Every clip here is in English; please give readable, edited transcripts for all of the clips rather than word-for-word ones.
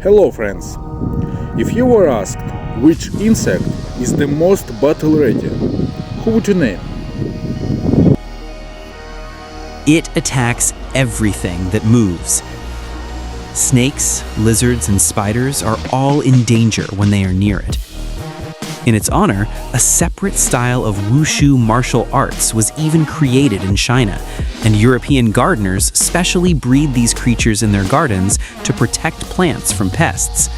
Hello friends! If you were asked which insect is the most battle ready, who would you name? It attacks everything that moves. Snakes, lizards, and spiders are all in danger when they are near it. In its honor, a separate style of wushu martial arts was even created in China, and European gardeners specially breed these creatures in their gardens to protect plants from pests.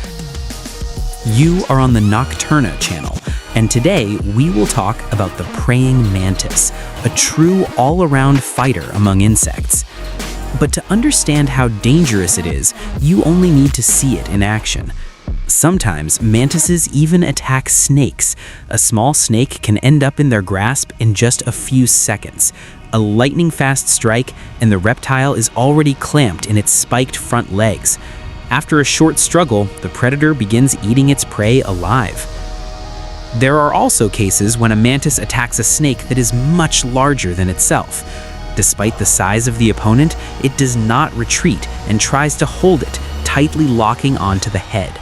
You are on the Nocturna channel, and today we will talk about the praying mantis, a true all-around fighter among insects. But to understand how dangerous it is, you only need to see it in action. Sometimes mantises even attack snakes. A small snake can end up in their grasp in just a few seconds. A lightning-fast strike, and the reptile is already clamped in its spiked front legs. After a short struggle, the predator begins eating its prey alive. There are also cases when a mantis attacks a snake that is much larger than itself. Despite the size of the opponent, it does not retreat and tries to hold it, tightly locking onto the head.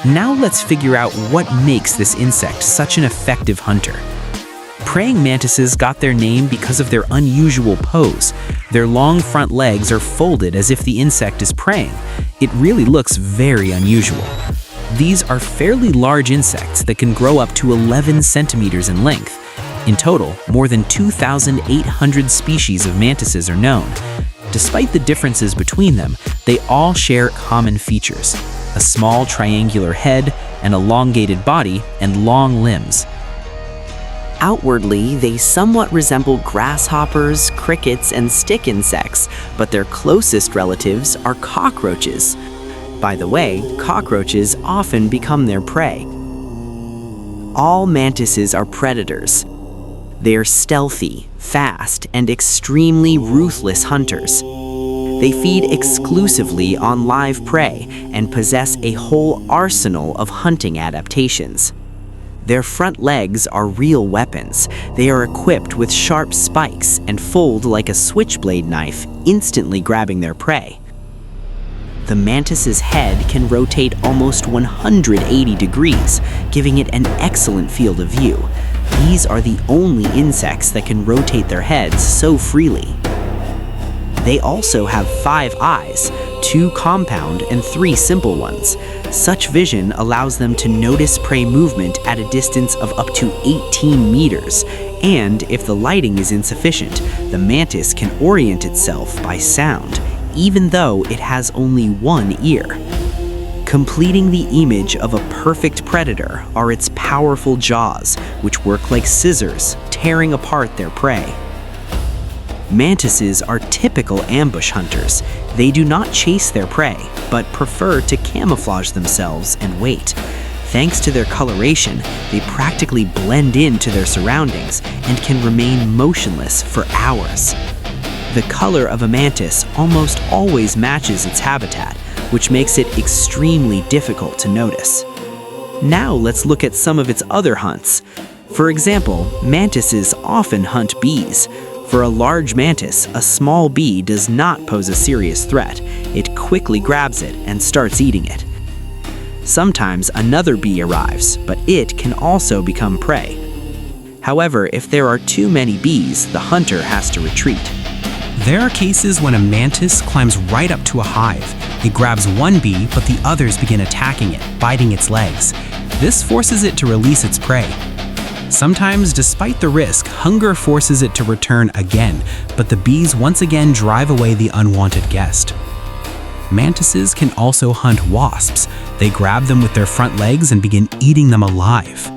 Now let's figure out what makes this insect such an effective hunter. Praying mantises got their name because of their unusual pose. Their long front legs are folded as if the insect is praying. It really looks very unusual. These are fairly large insects that can grow up to 11 centimeters in length. In total, more than 2,800 species of mantises are known. Despite the differences between them, they all share common features: a small triangular head, an elongated body, and long limbs. Outwardly, they somewhat resemble grasshoppers, crickets, and stick insects, but their closest relatives are cockroaches. By the way, cockroaches often become their prey. All mantises are predators. They are stealthy, fast, and extremely ruthless hunters. They feed exclusively on live prey and possess a whole arsenal of hunting adaptations. Their front legs are real weapons. They are equipped with sharp spikes and fold like a switchblade knife, instantly grabbing their prey. The mantis's head can rotate almost 180 degrees, giving it an excellent field of view. These are the only insects that can rotate their heads so freely. They also have 5 eyes, 2 compound and 3 simple ones. Such vision allows them to notice prey movement at a distance of up to 18 meters, and if the lighting is insufficient, the mantis can orient itself by sound, even though it has only 1 ear. Completing the image of a perfect predator are its powerful jaws, which work like scissors, tearing apart their prey. Mantises are typical ambush hunters. They do not chase their prey, but prefer to camouflage themselves and wait. Thanks to their coloration, they practically blend into their surroundings and can remain motionless for hours. The color of a mantis almost always matches its habitat, which makes it extremely difficult to notice. Now let's look at some of its other hunts. For example, mantises often hunt bees. For a large mantis, a small bee does not pose a serious threat. It quickly grabs it and starts eating it. Sometimes another bee arrives, but it can also become prey. However, if there are too many bees, the hunter has to retreat. There are cases when a mantis climbs right up to a hive. It grabs one bee, but the others begin attacking it, biting its legs. This forces it to release its prey. Sometimes, despite the risk, hunger forces it to return again, but the bees once again drive away the unwanted guest. Mantises can also hunt wasps. They grab them with their front legs and begin eating them alive.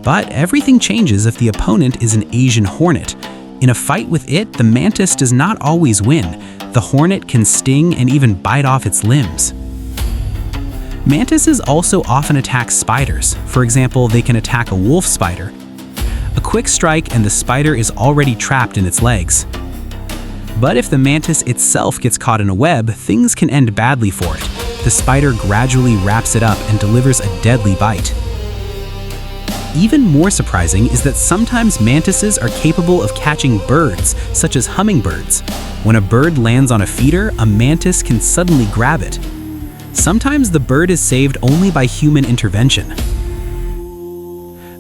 But everything changes if the opponent is an Asian hornet. In a fight with it, the mantis does not always win. The hornet can sting and even bite off its limbs. Mantises also often attack spiders. For example, they can attack a wolf spider. A quick strike and the spider is already trapped in its legs. But if the mantis itself gets caught in a web, things can end badly for it. The spider gradually wraps it up and delivers a deadly bite. Even more surprising is that sometimes mantises are capable of catching birds, such as hummingbirds. When a bird lands on a feeder, a mantis can suddenly grab it. Sometimes the bird is saved only by human intervention.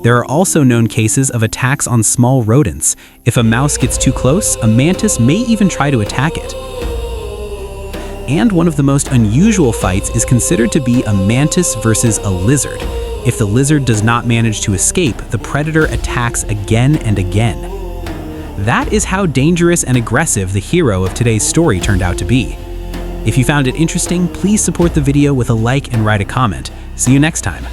There are also known cases of attacks on small rodents. If a mouse gets too close, a mantis may even try to attack it. And one of the most unusual fights is considered to be a mantis versus a lizard. If the lizard does not manage to escape, the predator attacks again and again. That is how dangerous and aggressive the hero of today's story turned out to be. If you found it interesting, please support the video with a like and write a comment. See you next time.